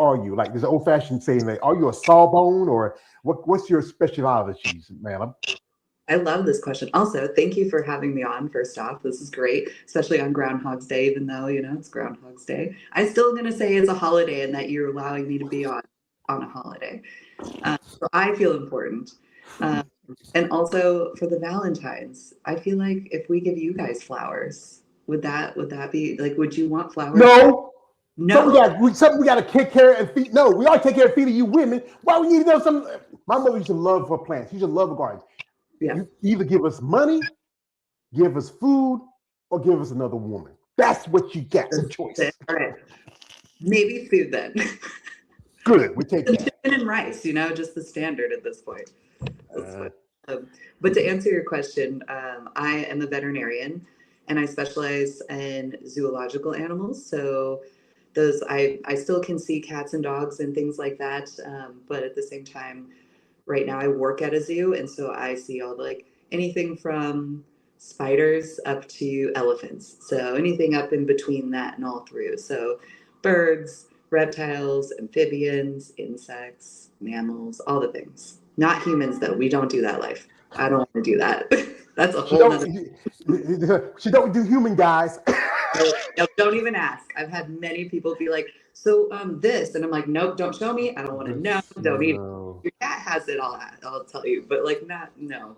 are you? Like there's an old fashioned saying, like, are you a sawbone or what's your specialties, madam? I love this question. Also, thank you for having me on. First off, this is great, especially on Groundhog's Day, even though, it's Groundhog's Day. I'm still going to say it's a holiday and that you're allowing me to be on a holiday. So I feel important. Um, and also for the Valentines, I feel like if we give you guys flowers, would that be like, would you want flowers back? No. No. Something we got to take care and feed. No, we already take care and feed you women. Why we need to know some? My mother used to love her plants. She used to love her gardens. Yeah. You either give us money, give us food, or give us another woman. That's what you get. The choice. All right. Maybe food then. Good. We take that. Chicken and rice, just the standard at this point. But to answer your question, I am a veterinarian and I specialize in zoological animals. So those I still can see cats and dogs and things like that. But at the same time, right now I work at a zoo, and so I see all anything from spiders up to elephants. So anything up in between that and all through. So birds, reptiles, amphibians, insects, mammals, all the things. Not humans though. We don't do that life. I don't want to do that. That's a whole nother. She don't do human guys. No, don't even ask. I've had many people be like, so this, and I'm like, nope, don't show me. I don't want to know. Don't even. Your cat has it all. I'll tell you, but no.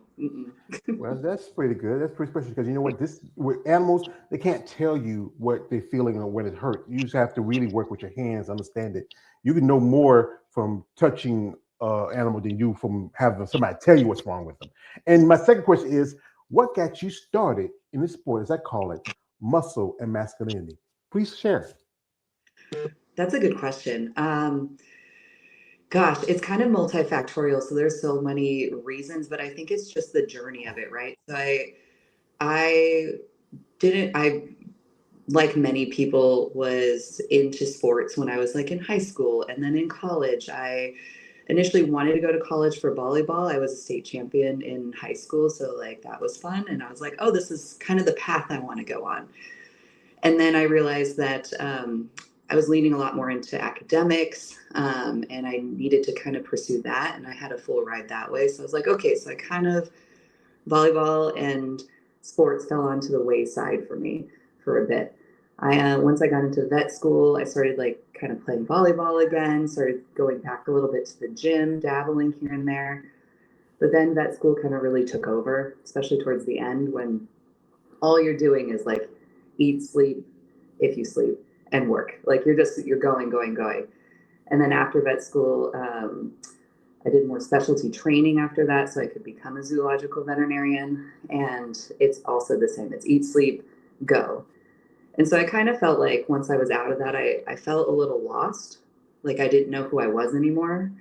Well, that's pretty good. That's pretty special because you know what? With animals, they can't tell you what they're feeling or when it hurts. You just have to really work with your hands, understand it. You can know more from touching animal than you from having somebody tell you what's wrong with them. And my second question is, what got you started in this sport, as I call it, muscle and masculinity? Please share. That's a good question. Gosh, it's kind of multifactorial. So there's so many reasons, but I think it's just the journey of it, right? So I like many people was into sports when I was in high school, and then in college, I initially wanted to go to college for volleyball. I was a state champion in high school, so that was fun, and I was like, oh, this is kind of the path I want to go on. And then I realized that I was leaning a lot more into academics, and I needed to kind of pursue that, and I had a full ride that way. So I was like, okay, so I kind of volleyball and sports fell onto the wayside for me for a bit. Once I got into vet school, I started kind of playing volleyball again, started going back a little bit to the gym, dabbling here and there. But then vet school kind of really took over, especially towards the end when all you're doing is eat, sleep, if you sleep, and work. You're going. And then after vet school, I did more specialty training after that so I could become a zoological veterinarian. And it's also the same. It's eat, sleep, go. And so I kind of felt like once I was out of that, I felt a little lost. I didn't know who I was anymore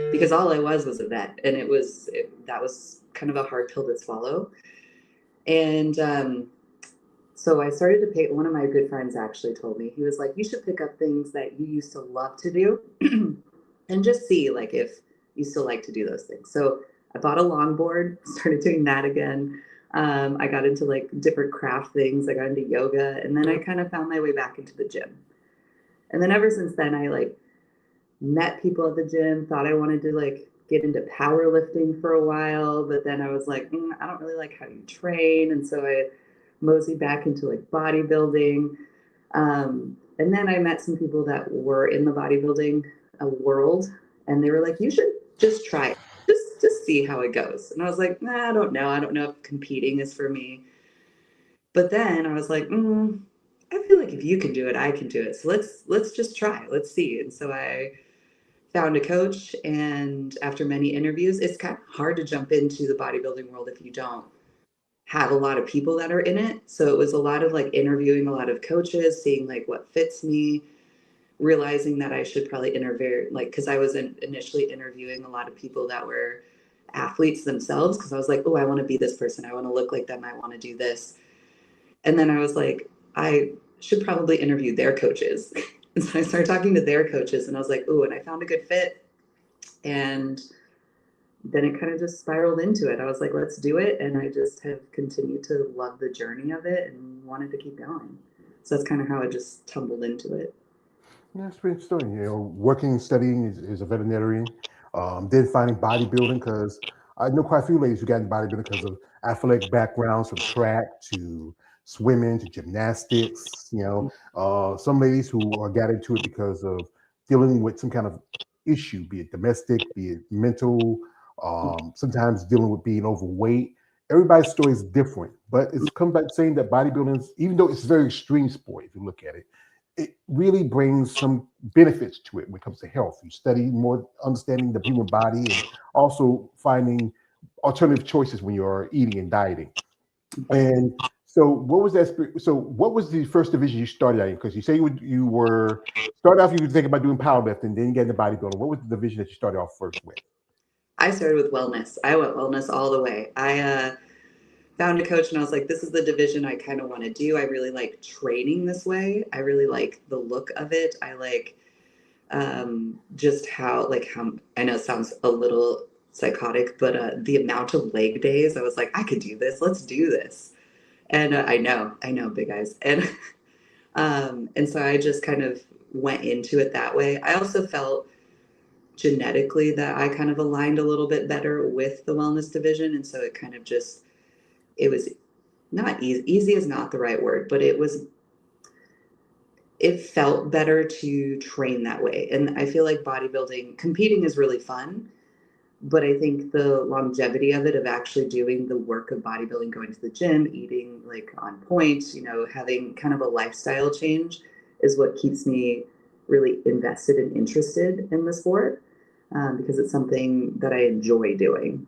because all I was a vet. And that was kind of a hard pill to swallow. And so I started to pay. One of my good friends actually told me, he was like, you should pick up things that you used to love to do and just see if you still like to do those things. So I bought a longboard, started doing that again. I got into different craft things. I got into yoga, and then I kind of found my way back into the gym. And then ever since then, I met people at the gym, thought I wanted to get into powerlifting for a while, but then I was like, I don't really like how you train. And so I moseyed back into bodybuilding. And then I met some people that were in the bodybuilding world, and they were like, you should just try it. Just see how it goes. And I was like, I don't know. I don't know if competing is for me. But then I was like, I feel like if you can do it, I can do it. So let's just try. Let's see. And so I found a coach, and after many interviews, it's kind of hard to jump into the bodybuilding world if you don't have a lot of people that are in it. So it was a lot of interviewing a lot of coaches, seeing what fits me, realizing that I should probably interview, because I was initially interviewing a lot of people that were athletes themselves, because I was like, oh, I want to be this person. I want to look like them. I want to do this. And then I was like, I should probably interview their coaches. And so I started talking to their coaches, and I was like, oh, and I found a good fit. And then it kind of just spiraled into it. I was like, let's do it. And I just have continued to love the journey of it and wanted to keep going. So that's kind of how I just tumbled into it. That's pretty interesting. Working and studying is a veterinarian. Then finding bodybuilding because I know quite a few ladies who got into bodybuilding because of athletic backgrounds from track to swimming to gymnastics. Some ladies who got into it because of dealing with some kind of issue, be it domestic, be it mental, sometimes dealing with being overweight. Everybody's story is different, but it's come back saying that bodybuilding, even though it's a very extreme sport, if you look at it, it really brings some benefits to it when it comes to health. You study more understanding the human body and also finding alternative choices when you're eating and dieting. And so what was that? So what was the first division you started out in? Because you say you were started off, you were thinking about doing powerlifting, then you get into bodybuilding. What was the division that you started off first with? I started with wellness. I went wellness all the way. I found a coach and I was like, this is the division I kind of want to do. I really like training this way. I really like the look of it. I like just how I know it sounds a little psychotic, but the amount of leg days, I was like, I could do this. Let's do this. And I know, big eyes. And so I just kind of went into it that way. I also felt genetically that I kind of aligned a little bit better with the wellness division. And so it kind of just, it was not easy. Easy is not the right word, but it felt better to train that way. And I feel like bodybuilding, competing is really fun, but I think the longevity of it, of actually doing the work of bodybuilding, going to the gym, eating like on point, having kind of a lifestyle change is what keeps me really invested and interested in the sport, because it's something that I enjoy doing.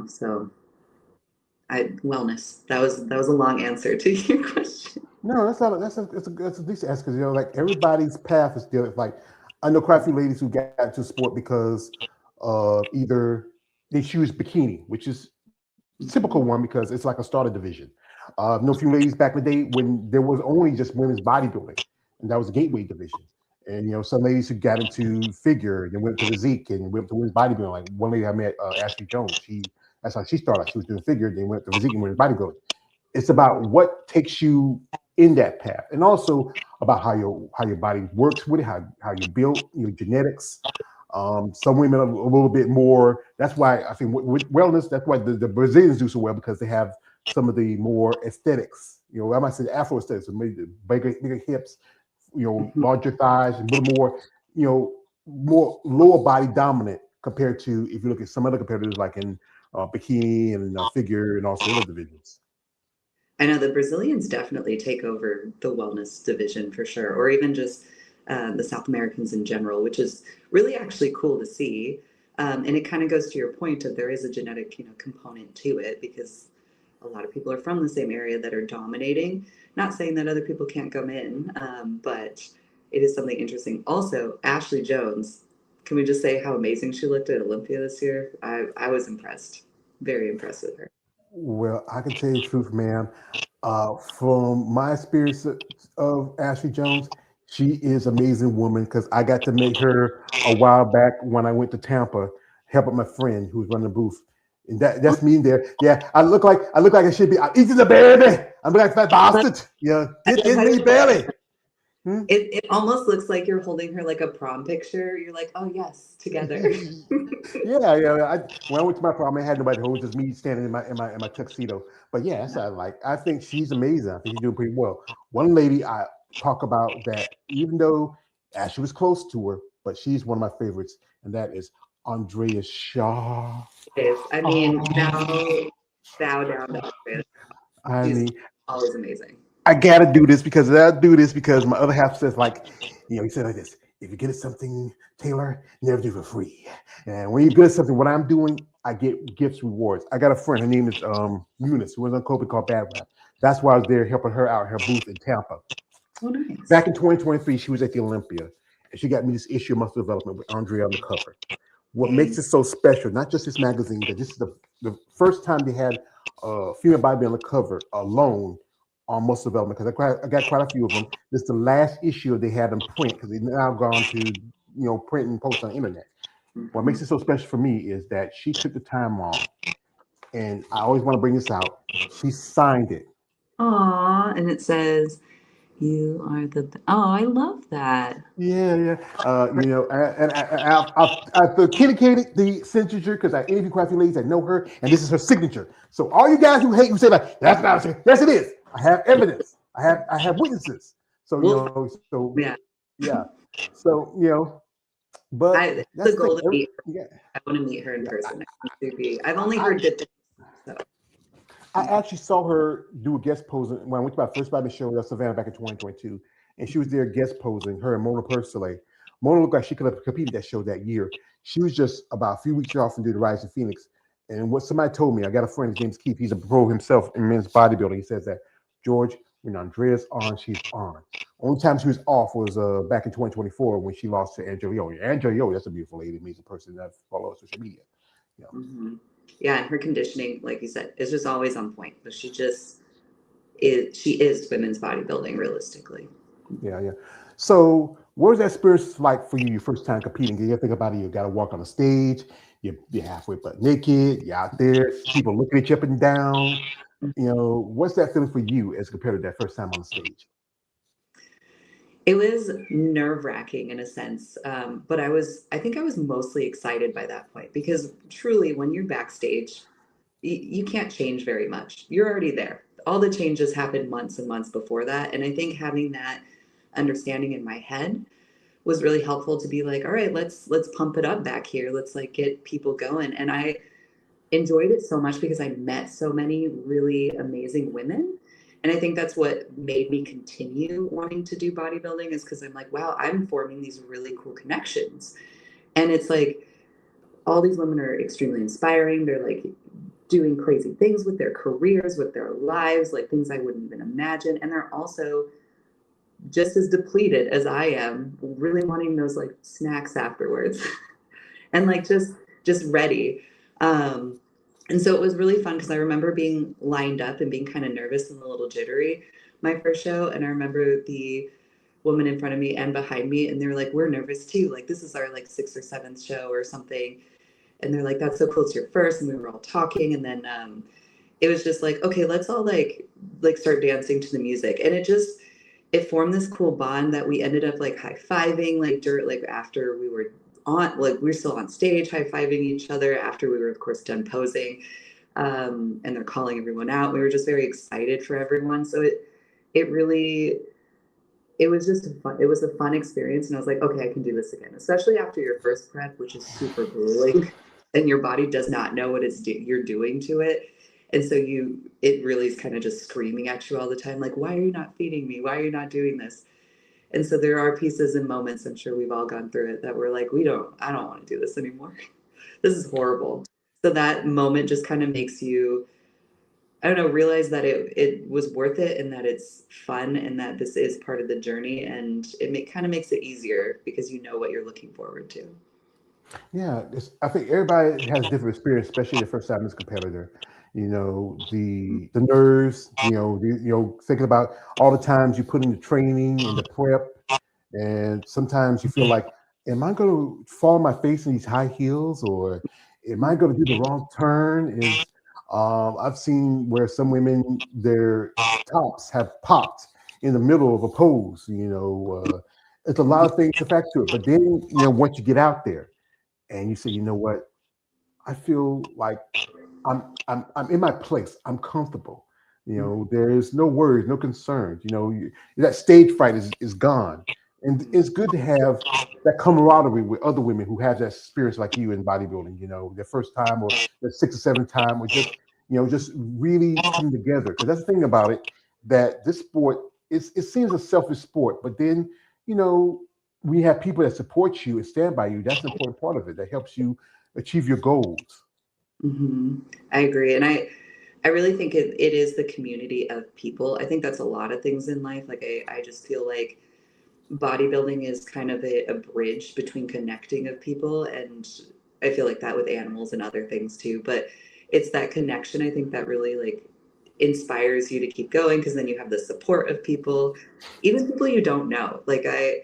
So wellness. That was a long answer to your question. No, that's a decent answer because like everybody's path is different. Like I know quite a few ladies who got into sport because either they choose bikini, which is typical one because it's like a starter division. Know a few ladies back in the day when there was only just women's bodybuilding, and that was a gateway division. And some ladies who got into figure and then went to physique and went to women's bodybuilding. Like one lady I met, Ashley Jones. That's how she started. She was doing figure, then went to physique and women's bodybuilding. It's about what takes you in that path, and also about how your body works with it, how you're built, your genetics. Some women are a little bit more. That's why I think with wellness, that's why the Brazilians do so well because they have some of the more aesthetics. I might say Afro aesthetics, maybe the bigger hips, larger thighs, and a little more, more lower body dominant compared to if you look at some other competitors like in bikini and figure and also other divisions. I know the Brazilians definitely take over the wellness division for sure, or even just the South Americans in general, which is really actually cool to see. And it kind of goes to your point of there is a genetic, component to it because a lot of people are from the same area that are dominating. Not saying that other people can't come in, but it is something interesting. Also, Ashley Jones, can we just say how amazing she looked at Olympia this year? I was impressed, very impressed with her. Well, I can tell you the truth, ma'am. From my experience of Ashley Jones, she is an amazing woman because I got to meet her a while back when I went to Tampa, help out my friend who was running the booth. And that's me there. Yeah, I look like I should be. I'm eating the baby. I'm like that bastard. Yeah, get in me belly. Hmm? It almost looks like you're holding her like a prom picture. You're like, oh yes, together. Yeah. When I went to my prom, I had nobody to hold, just me standing in my tuxedo. But yeah, that's how I like. I think she's amazing. I think she's doing pretty well. One lady I talk about that, even though Ashley was close to her, but she's one of my favorites, and that is Andrea Shaw. I mean, bow down to her. I She's mean, always amazing. I gotta do this because my other half says like, he said like this: if you get something, Taylor, never do it for free. And when you get something, what I'm doing, I get gifts, rewards. I got a friend, her name is Eunice, who was on COVID called Bad Rap. That's why I was there helping her out her booth in Tampa. Oh, nice. Back in 2023, she was at the Olympia, and she got me this issue of Muscle Development with Andrea on the cover. What makes it so special, not just this magazine, but this is the first time they had a female body on the cover alone on muscle development, because I got quite a few of them. This is the last issue they had them print because they've now gone to print and post on the internet. What makes it so special for me is that she took the time on, and I always want to bring this out. She signed it. Aw, and it says, You are oh, I love that. Yeah, yeah. I've authenticated the signature because I interviewed quite a few ladies that know her, and this is her signature. So all you guys who hate, who say like that's not a signature, yes, it is. I have evidence. I have witnesses. So Well, yeah, yeah. So but it's that's the the thing. goal to meet her. Yeah, I want to meet her in yeah. person. I've only I, heard good things. So. I actually saw her do a guest posing when I went to my first Bible show in Savannah back in 2022, and she was there guest posing. Her and Mona Persile. Mona looked like she could have competed that show that year. She was just about a few weeks off from doing the Rise of Phoenix. And what somebody told me, I got a friend, his name's Keith. He's a pro himself in men's bodybuilding. He says that George, when Andrea's on, she's on. Only time she was off was back in 2024 when she lost to Angela Yo. Angela Yo, that's a beautiful lady, amazing person that follows social media. Mm-hmm. Yeah, and her conditioning, like you said, is just always on point. But she just is. She is women's bodybuilding, realistically. Yeah, yeah. So, what was that experience like for you? Your first time competing? You think about it. You got to walk on the stage. You're halfway butt naked. You're out there. People looking at you up and down. What's that feeling for you as compared to that first time on the stage? It was nerve-wracking in a sense, but I think I was mostly excited by that point because truly, when you're backstage, you can't change very much. You're already there. All the changes happened months and months before that, and I think having that understanding in my head was really helpful to be like, all right, let's pump it up back here. Let's like get people going. And I enjoyed it so much because I met so many really amazing women. And I think that's what made me continue wanting to do bodybuilding is because I'm like, wow, I'm forming these really cool connections. And it's like all these women are extremely inspiring. They're like doing crazy things with their careers, with their lives, like things I wouldn't even imagine. And they're also just as depleted as I am, really wanting those like snacks afterwards and like just ready. Um, and so it was really fun because I remember being lined up and being kind of nervous and a little jittery my first show. And I remember the woman in front of me and behind me, and they were like, "We're nervous too. Like this is our like sixth or seventh show or something." And they're like, "That's so cool. It's your first." And we were all talking, and then it was just like, okay, let's all like start dancing to the music, and it formed this cool bond that we ended up like high-fiving like after we were on, like we were still on stage high-fiving each other after we were of course done posing, and they're calling everyone out. We were just very excited for everyone, so it really it was just it was a fun experience, and I was like, okay, I can do this again, especially after your first prep, which is super grueling and your body does not know what you're doing to it. And so it really is kind of just screaming at you all the time, like, why are you not feeding me? Why are you not doing this? And so there are pieces and moments, I'm sure we've all gone through it, that we're like, I don't want to do this anymore. This is horrible. So that moment just kind of makes you, I don't know, realize that it was worth it and that it's fun and that this is part of the journey, and kind of makes it easier because you know what you're looking forward to. Yeah, I think everybody has different experience, especially the first time as a competitor. The nerves. Thinking about all the times you put in the training and the prep, and sometimes you feel like, am I going to fall on my face in these high heels, or am I going to do the wrong turn? I've seen where some women their tops have popped in the middle of a pose. It's a lot of things to factor to it. But then once you get out there and you say, you know what, I feel like I'm in my place. I'm comfortable. There's no worries, no concerns. That stage fright is gone, and it's good to have that camaraderie with other women who have that experience like you in bodybuilding. Their first time or their sixth or seventh time, or just really come together. Because that's the thing about it, that this sport it seems a selfish sport, but then you know we have people that support you and stand by you. That's an important part of it. That helps you achieve your goals. Mm-hmm. I agree. And I really think it is the community of people. I think that's a lot of things in life. Like I just feel like bodybuilding is kind of a bridge between connecting of people. And I feel like that with animals and other things too. But it's that connection, I think, that really like inspires you to keep going because then you have the support of people, even people you don't know. Like I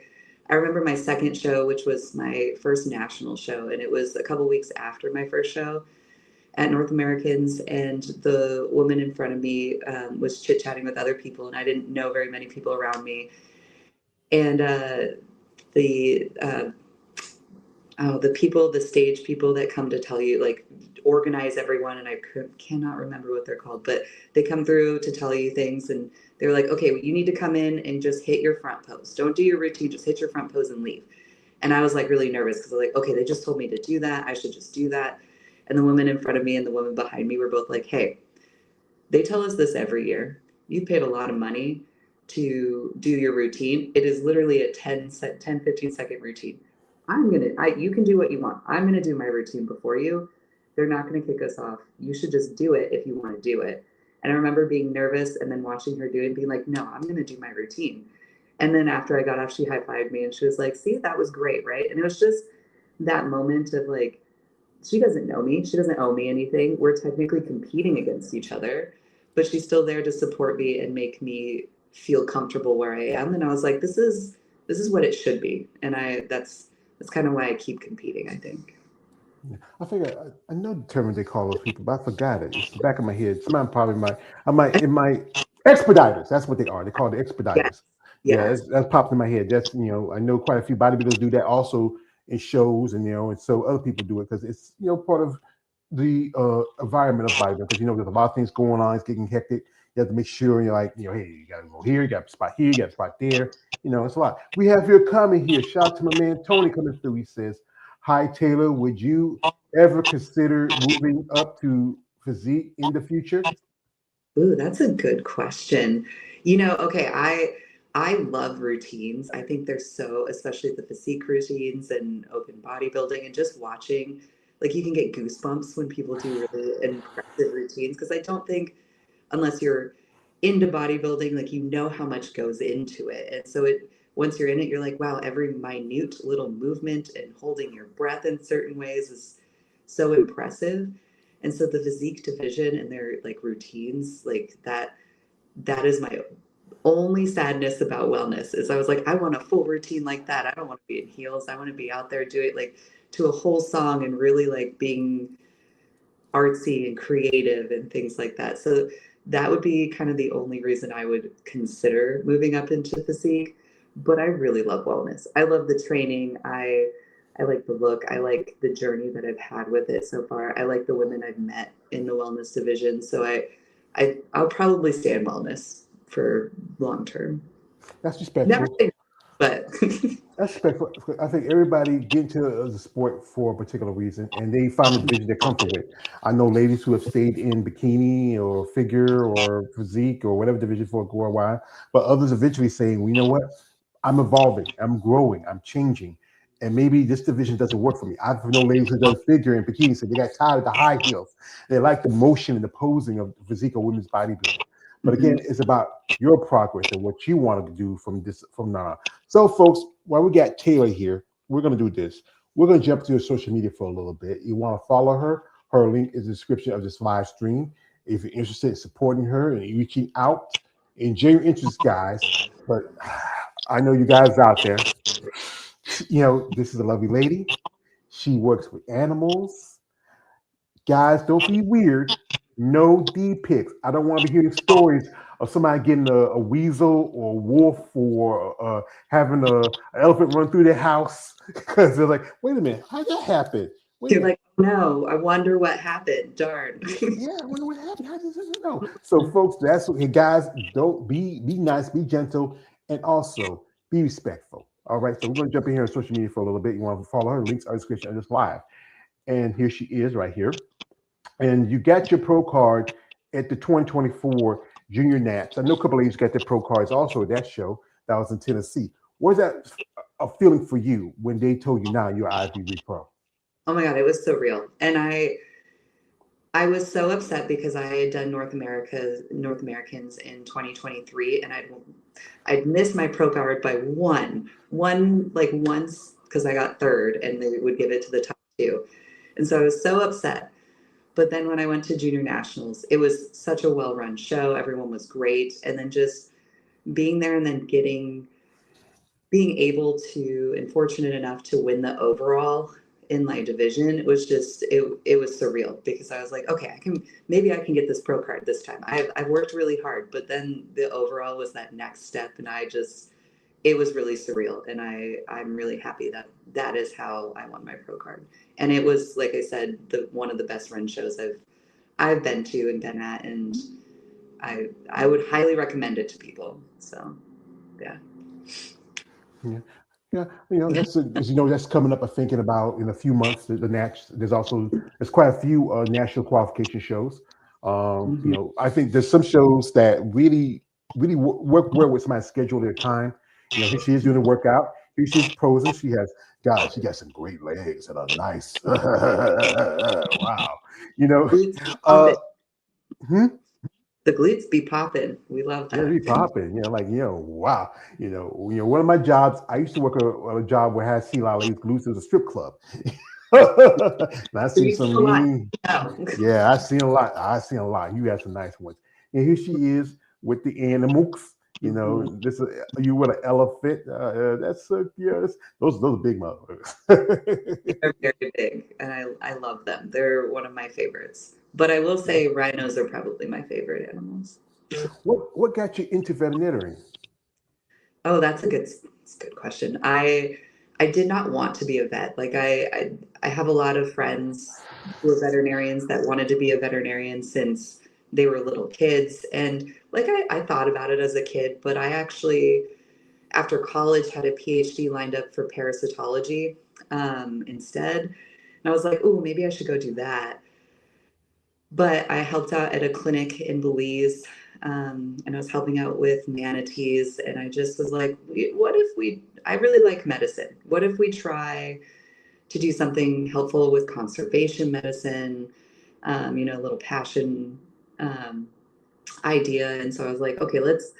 remember my second show, which was my first national show, and it was a couple weeks after my first show, at North Americans, and the woman in front of me was chit-chatting with other people, and I didn't know very many people around me. And the the stage people that come to tell you, like, organize everyone, and I cannot remember what they're called, but they come through to tell you things, and they're like, okay, well, you need to come in and just hit your front pose. Don't do your routine, just hit your front pose and leave. And I was like really nervous because I was like, okay, they just told me to do that. I should just do that. And the woman in front of me and the woman behind me were both like, hey, they tell us this every year. You paid a lot of money to do your routine. It is literally a 15-second routine. You can do what you want. I'm going to do my routine before you. They're not going to kick us off. You should just do it if you want to do it. And I remember being nervous and then watching her do it and being like, no, I'm going to do my routine. And then after I got off, she high-fived me and she was like, see, that was great, right? And it was just that moment of like, she doesn't know me. She doesn't owe me anything. We're technically competing against each other, but she's still there to support me and make me feel comfortable where I am. And I was like, this is what it should be. And that's kind of why I keep competing, I think. I figure I know the term they call those people, but I forgot it. It's the back of my head. Somebody probably it might expediters. That's what they are. They call it Yeah. expediters. Yeah, Yeah. that's popped in my head. That's I know quite a few bodybuilders do that also in shows, and so other people do it because it's part of the environment of bodybuilding. Because there's a lot of things going on. It's getting hectic. You have to make sure you're like hey, you got to go here, you got a spot here, you got a spot there. It's a lot. We have your comment here. Shout out to my man Tony coming through. He says, "Hi Taylor, would you ever consider moving up to physique in the future?" Ooh, that's a good question. Okay, I love routines. I think they're so, especially the physique routines and open bodybuilding and just watching, like you can get goosebumps when people do really impressive routines because I don't think unless you're into bodybuilding, like how much goes into it. And so once you're in it, you're like, wow, every minute little movement and holding your breath in certain ways is so impressive. And so the physique division and their like routines, like that is my only sadness about wellness is I was like, I want a full routine like that. I don't want to be in heels. I want to be out there doing like to a whole song and really like being artsy and creative and things like that. So that would be kind of the only reason I would consider moving up into physique. But I really love wellness. I love the training. I like the look. I like the journey that I've had with it so far. I like the women I've met in the wellness division. So I'll probably stay in wellness for long term. That's Never respectful. say but That's respectful. I think everybody get into the sport for a particular reason, and they find the division they're comfortable with. I know ladies who have stayed in bikini or figure or physique or whatever division for a while, but others eventually saying, well, you know what? I'm evolving, I'm growing, I'm changing, and maybe this division doesn't work for me. I've known ladies who done figure and bikini said they got tired of the high heels. They like the motion and the posing of physique or women's bodybuilding. But again, Mhm. it's about your progress and what you want to do from now on. So, folks, while we got Taylor here, we're going to do this. We're going to jump to her social media for a little bit. You want to follow her. Her link is in the description of this live stream. If you're interested in supporting her and reaching out, enjoy your interest, guys. But I know you guys out there. This is a lovely lady. She works with animals. Guys, don't be weird. No D pics. I don't want to be hearing stories of somebody getting a weasel or a wolf or having an elephant run through their house because they're like, wait a minute, how did that happen? Wait a You're minute. like, no, I wonder what happened. Darn. Yeah, I wonder what happened. How did this know? So, folks, that's okay, guys. Don't be nice, be gentle, and also be respectful. All right. So we're going to jump in here on social media for a little bit. You want to follow her links are in the description of this live. And here she is right here. And you got your pro card at the 2024 Junior Nats. I know a couple of ladies got their pro cards also at that show that was in Tennessee. Was that a feeling for you when they told you now you're IFBB Pro? Oh my God, it was so real. And I was so upset because I had done North Americans in 2023 and I'd missed my pro card by one like once because I got third and they would give it to the top two. And so I was so upset. But then when I went to junior nationals, it was such a well-run show. Everyone was great. And then just being there and then being able to and fortunate enough to win the overall in my division, it was just, it was surreal because I was like, okay, maybe I can get this pro card this time. I've worked really hard, but then the overall was that next step. And it was really surreal. And I'm really happy that that is how I won my pro card. And it was, like I said, one of the best run shows I've been to and been at. And I would highly recommend it to people. So, yeah. Yeah. Yeah, that's coming up. I'm thinking about in a few months. There's quite a few national qualification shows. Mhm. I think there's some shows that really work well with somebody's schedule their time. Here she is doing a workout. Here she's posing. She got some great legs and a nice wow. You know, Glutes be uh, popping. hmm? The glutes be popping. We love Yeah, that. be popping. Wow. One of my jobs, I used to work a job where I had seen a lot of ladies glutes as a strip club. And I So seen you've seen some a lot. mean, No. yeah, I seen a lot. I seen a lot. You had some nice ones. And here she is with the animals. Mhm. This you with an elephant. Those are big motherfuckers. They're very big, and I love them. They're one of my favorites. But I will say rhinos are probably my favorite animals. What got you into veterinary? Oh, that's a good question. I did not want to be a vet. Like I have a lot of friends who are veterinarians that wanted to be a veterinarian since they were little kids. And like I thought about it as a kid, but I actually after college had a PhD lined up for parasitology instead. And I was like, oh, maybe I should go do that. But I helped out at a clinic in Belize, and I was helping out with manatees. And I just was like, what if I really like medicine. What if we try to do something helpful with conservation medicine? A little passion um, idea. And so I was like, okay, let's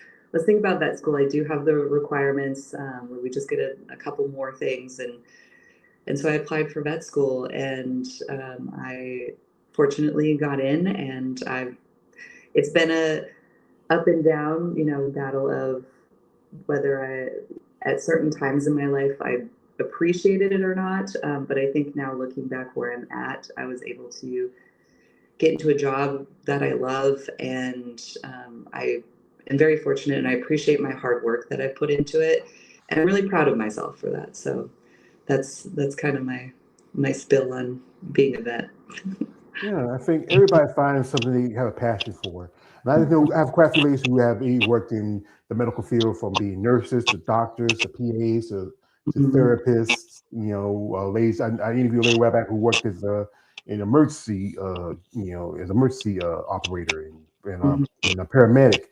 think about vet school. I do have the requirements where we just get a couple more things. And so I applied for vet school, and I fortunately got in, and it's been a up and down, battle of whether at certain times in my life I appreciated it or not. But I think now looking back where I'm at, I was able to get into a job that I love, and I am very fortunate, and I appreciate my hard work that I put into it, and I'm really proud of myself for that. So that's kind of my spill on being a vet. Yeah, I think everybody finds something they have a passion for. And I know I have quite a few ladies who have worked in the medical field, from being nurses to doctors to PAs to Mhm. therapists. Ladies. I interviewed a lady way back who worked as an emergency, as emergency operator Mhm. and a paramedic.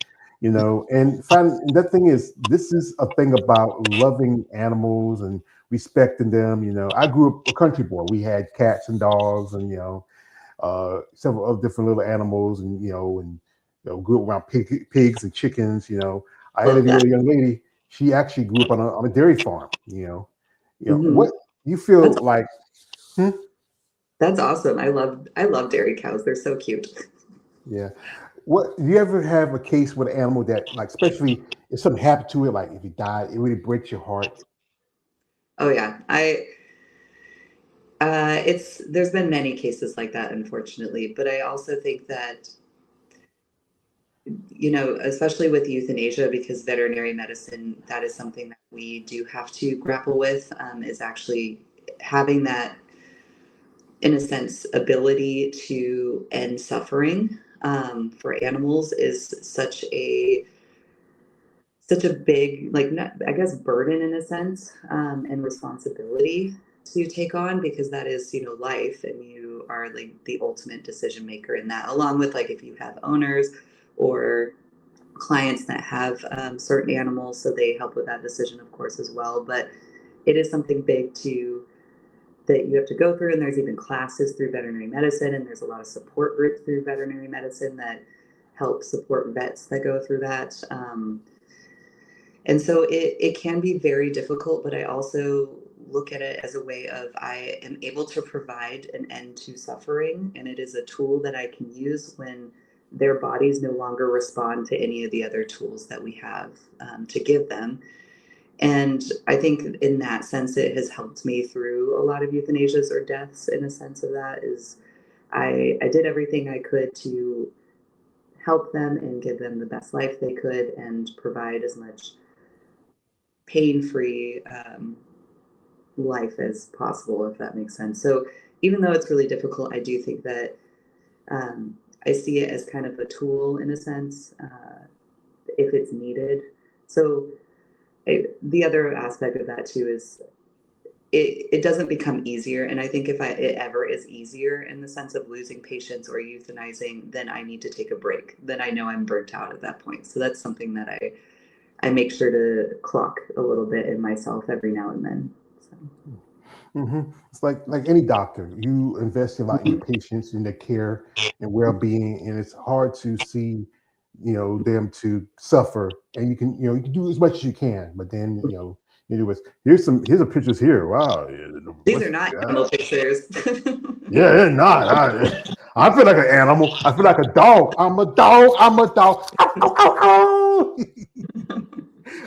And that thing is, this is a thing about loving animals and respecting them. I grew up a country boy. We had cats and dogs, and several other different little animals, and grew up around pigs and chickens. I Love interviewed that. a young lady. She actually grew up on a dairy farm. Mhm. What you That's feel like? Hmm? that's awesome. I love dairy cows. They're so cute. Yeah. What do you ever have a case with an animal that, like, especially if something happened to it, like if it died, it really breaks your heart? Oh yeah, it's there's been many cases like that, unfortunately. But I also think that especially with euthanasia, because veterinary medicine, that is something that we do have to grapple with, is actually having that, in a sense, ability to end suffering for animals is such a big, like, not, I guess, burden in a sense, and responsibility to take on, because that is, life, and you are like the ultimate decision maker in that, along with like if you have owners or clients that have certain animals, so they help with that decision, of course, as well. But it is something big that you have to go through, and there's even classes through veterinary medicine, and there's a lot of support groups through veterinary medicine that help support vets that go through that. And so it can be very difficult, but I also look at it as a way of I am able to provide an end to suffering, and it is a tool that I can use when their bodies no longer respond to any of the other tools that we have to give them. And I think in that sense, it has helped me through a lot of euthanasias or deaths. In a sense of that is I did everything I could to help them and give them the best life they could and provide as much pain-free life as possible, if that makes sense. So even though it's really difficult, I do think that I see it as kind of a tool in a sense, if it's needed. So the other aspect of that too is it doesn't become easier. And I think if it ever is easier in the sense of losing patients or euthanizing, then I need to take a break. Then I know I'm burnt out at that point. So that's something that I make sure to clock a little bit in myself every now and then. So. It's like any doctor, you invest a lot in your patients, in their care and well-being, and it's hard to see, them to suffer. And you can do as much as you can, but then you do with here's a pictures here. Wow, These are not animal pictures. Yeah, they're not. I feel like an animal. I feel like a dog. I'm a dog. I'm a dog. Ow, ow, ow, ow.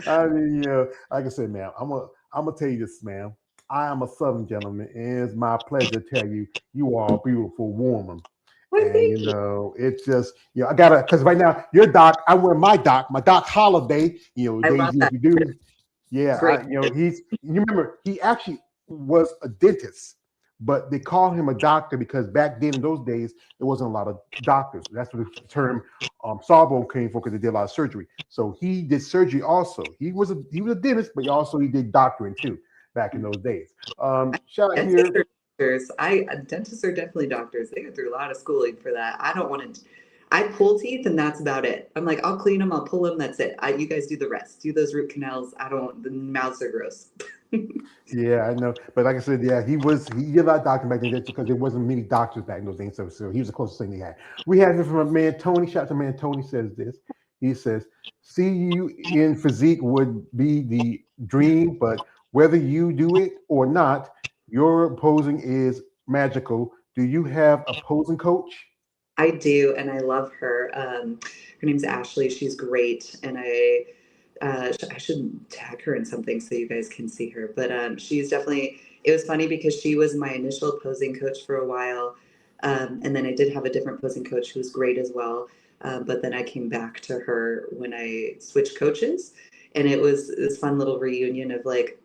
I mean, like I said, ma'am, I'm gonna tell you this, ma'am. I am a Southern gentleman, and it's my pleasure to tell you, you are a beautiful woman. Well, And it's just, I gotta, because right now your doc, I wear my doc holiday. I Days love you that. do. Yeah, Great. you remember he actually was a dentist, but they called him a doctor because back then in those days there wasn't a lot of doctors. That's where the term sawbone came from, because they did a lot of surgery. So he did surgery also. He was a dentist, but also he did doctoring too back in those days. Shout out here. Dentists are definitely doctors. They go through a lot of schooling for that. I don't want to. I pull teeth and that's about it. I'm like, I'll clean them, I'll pull them, that's it. You guys do the rest. Do those root canals. I don't. The mouths are gross. Yeah, I know. But like I said, yeah, he did a lot of doctoring back then because there wasn't many doctors back in those days. So he was the closest thing they had. We have it from a man, Tony. Shout out to man Tony says this. He says, see you in physique would be the dream, but whether you do it or not, your posing is magical. Do you have a posing coach? I do, and I love her. Her name's Ashley. She's great, and I should tag her in something so you guys can see her. But she's definitely. It was funny because she was my initial posing coach for a while, and then I did have a different posing coach who was great as well. But then I came back to her when I switched coaches, and it was this fun little reunion of like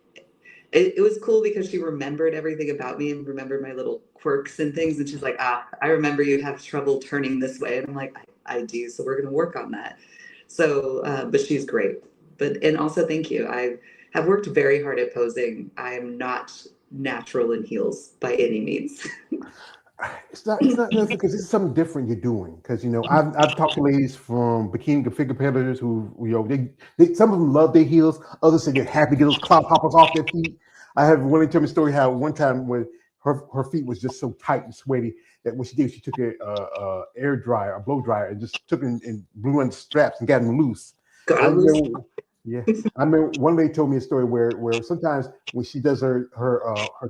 it was cool because she remembered everything about me and remembered my little quirks and things. And she's like, I remember you have trouble turning this way. And I'm like, I do. So we're going to work on that. So, but she's great. And also thank you. I have worked very hard at posing. I am not natural in heels by any means. It's not because this is something different you're doing. Because I've talked to ladies from bikini figure competitors who they some of them love their heels, others say they're happy to get those cloud poppers off their feet. I have one tell me a story how one time when her feet was just so tight and sweaty that what she did, she took a air dryer, a blow dryer, and just took it and blew on the straps and got them loose. Got I it loose. remember, yeah, I remember one lady told me a story where sometimes when she does her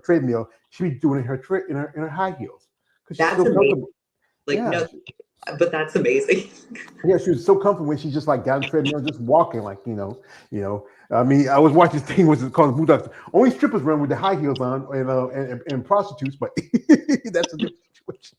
treadmill, she be doing her in her high heels. That's So amazing. Like, yeah. no, but that's amazing. Yeah, she was so comfortable when she just like got on the treadmill, just walking, like I mean, I was watching this thing was called Blue Doctor. Only strippers run with the high heels on, and prostitutes, but that's a different situation.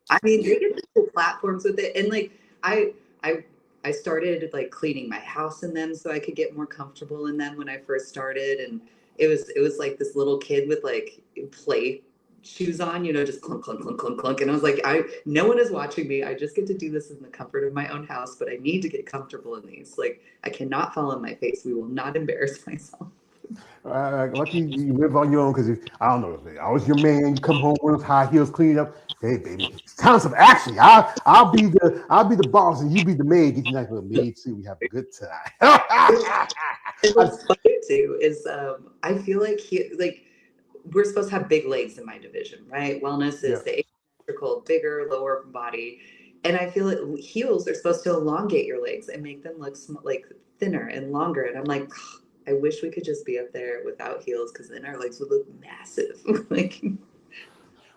I mean, they get cool platforms with it, and like I started like cleaning my house in them so I could get more comfortable in them when I first started, and it was like this little kid with like play shoes on, just clunk clunk clunk clunk clunk, and I was like, no one is watching me. I just get to do this in the comfort of my own house, but I need to get comfortable in these. Like I cannot fall on my face. We will not embarrass myself. Lucky you live on your own, because I don't know if I was your man, you come home with those high heels cleaned up. Hey baby, it's time some action. I'll be the boss and you be the maid. Get you nice little maid suit. We have a good time. What's funny too is I feel like we're supposed to have big legs in my division, right? Wellness is the asymmetrical, bigger, lower body. And I feel like heels are supposed to elongate your legs and make them look like thinner and longer. And I'm like, I wish we could just be up there without heels, because then our legs would look massive.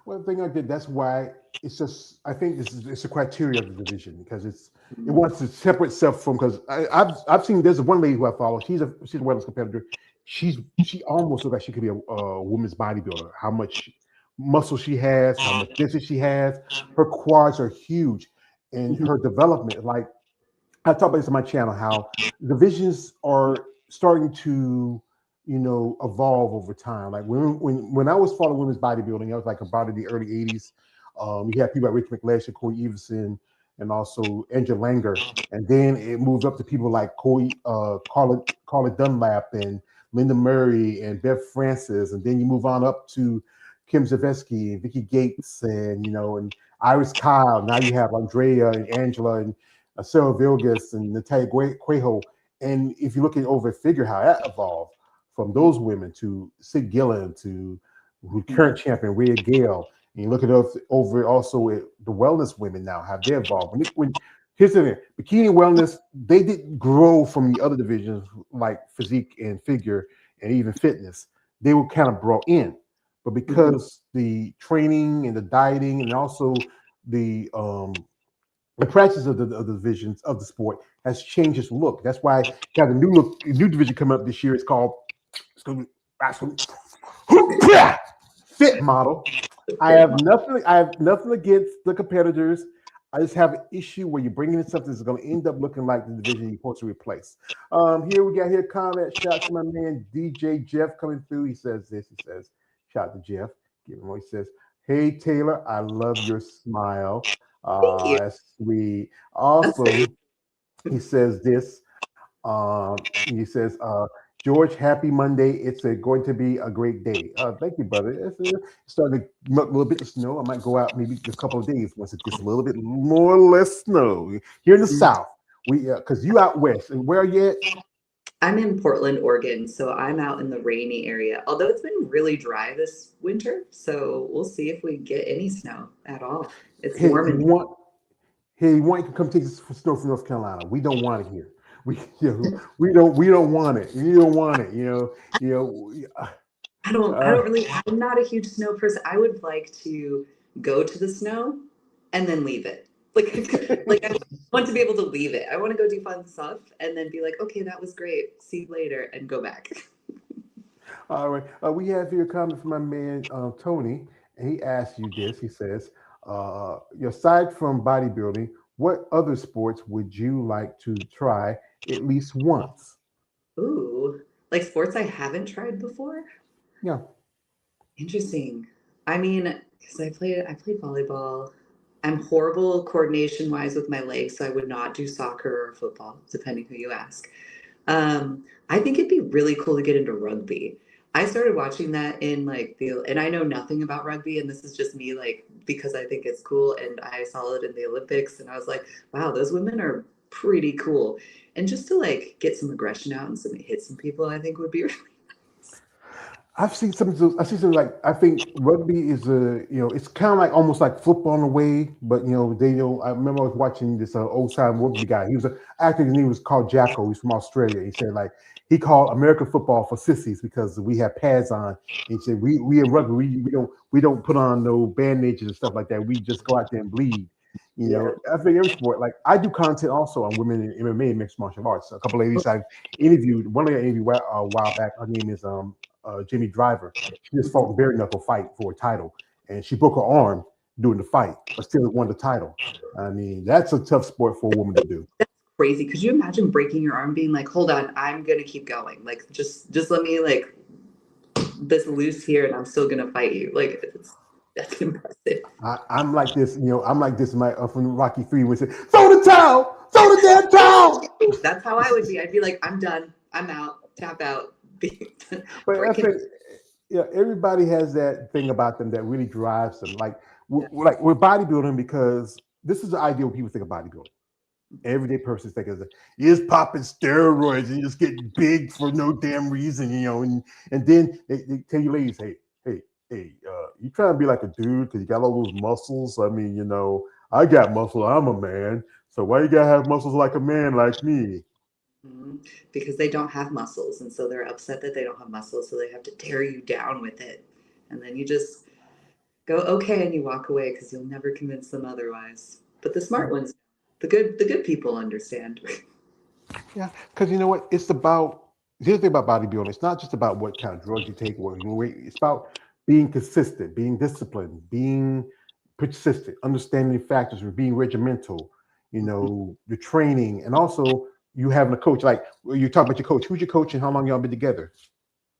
Well, the thing I did, that's why it's just, I think it's a criteria of the division, because it wants to separate itself from, because I've seen, there's one lady who I follow, she's a wellness competitor. she almost looks like she could be a women's bodybuilder. How much muscle she has, how much distance she has. Her quads are huge, and Mhm. her development. Like I talk about this on my channel, how divisions are starting to, evolve over time. Like when I was following women's bodybuilding, I was like about in the early '80s. You had people like Rick McLeish, Corey Everson, and also Angela Langer, and then it moved up to people like Carla Dunlap and Linda Murray and Bev Francis, and then you move on up to Kim Zavetsky and Vicky Gates, and and Iris Kyle. Now you have Andrea and Angela and Sarah Vilgas and Natalia Quajo. And if you look at over figure how that evolved from those women to Sid Gillen to who current champion Rhea Gale, and you look at over also at the wellness women now, how they evolved. Here's the thing, bikini wellness, they didn't grow from the other divisions like physique and figure and even fitness. They were kind of brought in. But Mhm. because the training and the dieting and also the practice of the divisions of the sport has changed its look. That's why you got a new division coming up this year. It's going to be fit model. I have nothing against the competitors. I just have an issue where you're bringing in something that's going to end up looking like the division you're supposed to replace. Here we got comment shout to my man DJ Jeff coming through. He says this. He says, shout out to Jeff. Give him what he says. Hey Taylor, I love your smile. Thank you. That's sweet. That's very Also, he says this. He says, George, happy Monday. It's going to be a great day. Thank you, brother. It's starting to melt a little bit of snow. I might go out maybe a couple of days once it gets a little bit more or less snow here in the South. Because you out west, and where are you at? I'm in Portland, Oregon, so I'm out in the rainy area. Although it's been really dry this winter, so we'll see if we get any snow at all. It's Hey, warm you and want? Hey, you want to come take us for snow from North Carolina? We don't want it here. We don't want it. You don't want it. You know. I Uh, don't really, I'm not a huge snow person. I would like to go to the snow and then leave it. Like I want to be able to leave it. I want to go do fun stuff and then be like, okay, that was great. See you later and go back. All right. We have here a comment from my man Tony, and he asks you this. He says, aside from bodybuilding, what other sports would you like to try at least once? Ooh, like sports I haven't tried before. Yeah. Interesting. I mean, because I played volleyball. I'm horrible coordination wise with my legs, so I would not do soccer or football, depending who you ask. I think it'd be really cool to get into rugby. I started watching that in and I know nothing about rugby, and this is just me like because I think it's cool, and I saw it in the Olympics, and I was like, wow, those women are pretty cool, and just to like get some aggression out and some hit some people, I think would be really nice. I've seen some. I've seen some like I think rugby is it's kind of like almost like football in a way, but I remember I was watching this old time rugby guy. He was an actor. His name was called Jacko. He's from Australia. He said like he called American football for sissies because we have pads on. And he said we in rugby we don't put on no bandages and stuff like that. We just go out there and bleed. Yeah. I think every sport. Like I do content also on women in MMA and mixed martial arts. A couple ladies I interviewed. One lady I interviewed a while back. Her name is Jimmy Driver. She just fought a bare knuckle fight for a title, and she broke her arm during the fight, but still won the title. I mean, that's a tough sport for a woman to do. Crazy. Could you imagine breaking your arm, being like, hold on, I'm gonna keep going. Like just let me like this loose here and I'm still gonna fight you. Like that's impressive. I'm like this, I'm like this. My from Rocky 3 would say, "Throw the towel, throw the damn towel." That's how I would be. I'd be like, I'm done. I'm out. Tap out. But I Breaking. think, yeah, everybody has that thing about them that really drives them. Like with bodybuilding, because this is the ideal people think of bodybuilding. Everyday person think of it. You just popping steroids and you just get big for no damn reason, and then they tell you ladies, hey, you trying to be like a dude because you got all those muscles. I mean, I got muscle. I'm a man. So why you gotta have muscles like a man like me? Mhm. Because they don't have muscles, and so they're upset that they don't have muscles, so they have to tear you down with it, and then you just go okay, and you walk away because you'll never convince them otherwise. But the Yeah, smart ones, the good people understand. yeah. Because you know what? It's about. here's the thing about bodybuilding. It's not just about what kind of drugs you take or your weight. It's about being consistent, being disciplined, being persistent, understanding factors, or being regimental. You know, the training, and also you having a coach. Like you talk about your coach. Who's your coach, and how long y'all been together?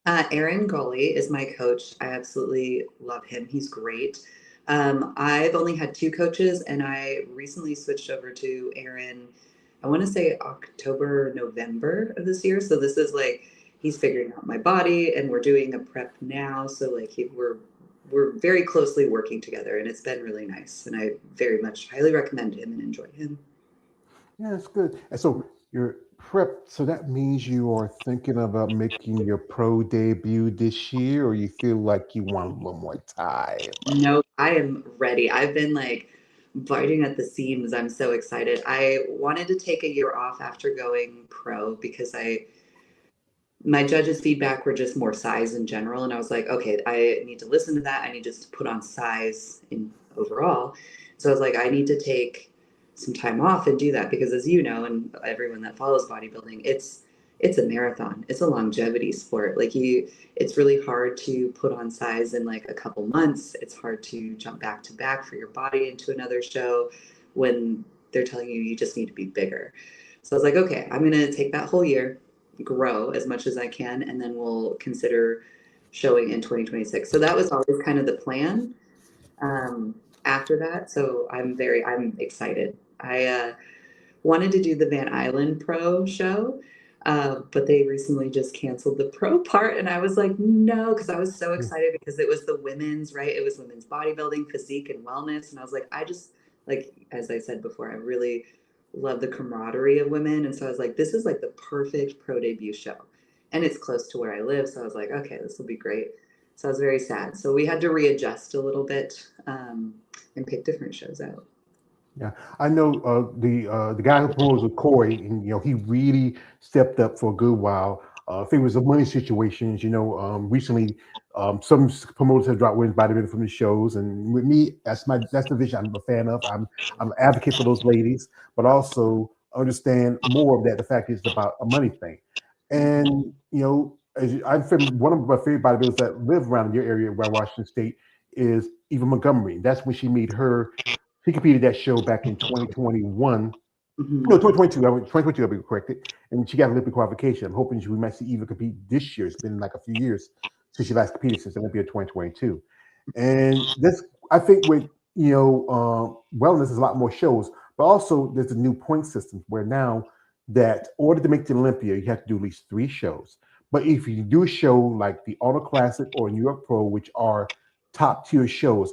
Aaron Gully is my coach. I absolutely love him. He's great. I've only had two coaches, and I recently switched over to Aaron. I want to say October, November of this year. So this is like he's figuring out my body, and we're doing a prep now. So like we're very closely working together, and it's been really nice. And I very much highly recommend him and enjoy him. Yeah, it's good. And so you're prepped. So that means you are thinking about making your pro debut this year, or you feel like you want a little more time. No, I am ready. I've been like biting at the seams. I'm so excited. I wanted to take a year off after going pro because my judges' feedback were just more size in general. And I was like, okay, I need to listen to that. I need just to put on size in overall. So I was like, I need to take some time off and do that because as you know, and everyone that follows bodybuilding, it's a marathon. It's a longevity sport. Like it's really hard to put on size in like a couple months. It's hard to jump back to back for your body into another show when they're telling you you just need to be bigger. So I was like, okay, I'm gonna take that whole year, grow as much as I can, and then we'll consider showing in 2026. So that was always kind of the plan after that. So I'm excited. I wanted to do the Van Island Pro show, but they recently just canceled the pro part. And I was like, no, because I was so excited because it was the women's, right? It was women's bodybuilding, physique, and wellness. And I was like, I just, like, as I said before, I really love the camaraderie of women. And so I was like, this is like the perfect pro debut show. And it's close to where I live. So I was like, okay, this will be great. So I was very sad. So we had to readjust a little bit and pick different shows out. Yeah, I know the guy who promotes with Corey, and he really stepped up for a good while. If it was a money situations, recently some promoters have dropped women's bodybuilding from the shows, and with me, that's the vision I'm a fan of. I'm an advocate for those ladies, but also understand more of that. The fact is, it's about a money thing, and I'm from one of my favorite bodybuilders that live around your area, around Washington State, is Eva Montgomery. That's when she made her. He competed that show back in 2021. No, Mhm. 2022. 2022, I'll be corrected. And she got Olympic qualification. I'm hoping we might see Eva compete this year. It's been like a few years since she last competed, since Olympia 2022. And this, I think, with wellness, is a lot more shows, but also there's a new point system where now that in order to make the Olympia, you have to do at least 3 shows. But if you do a show like the Auto Classic or New York Pro, which are top tier shows,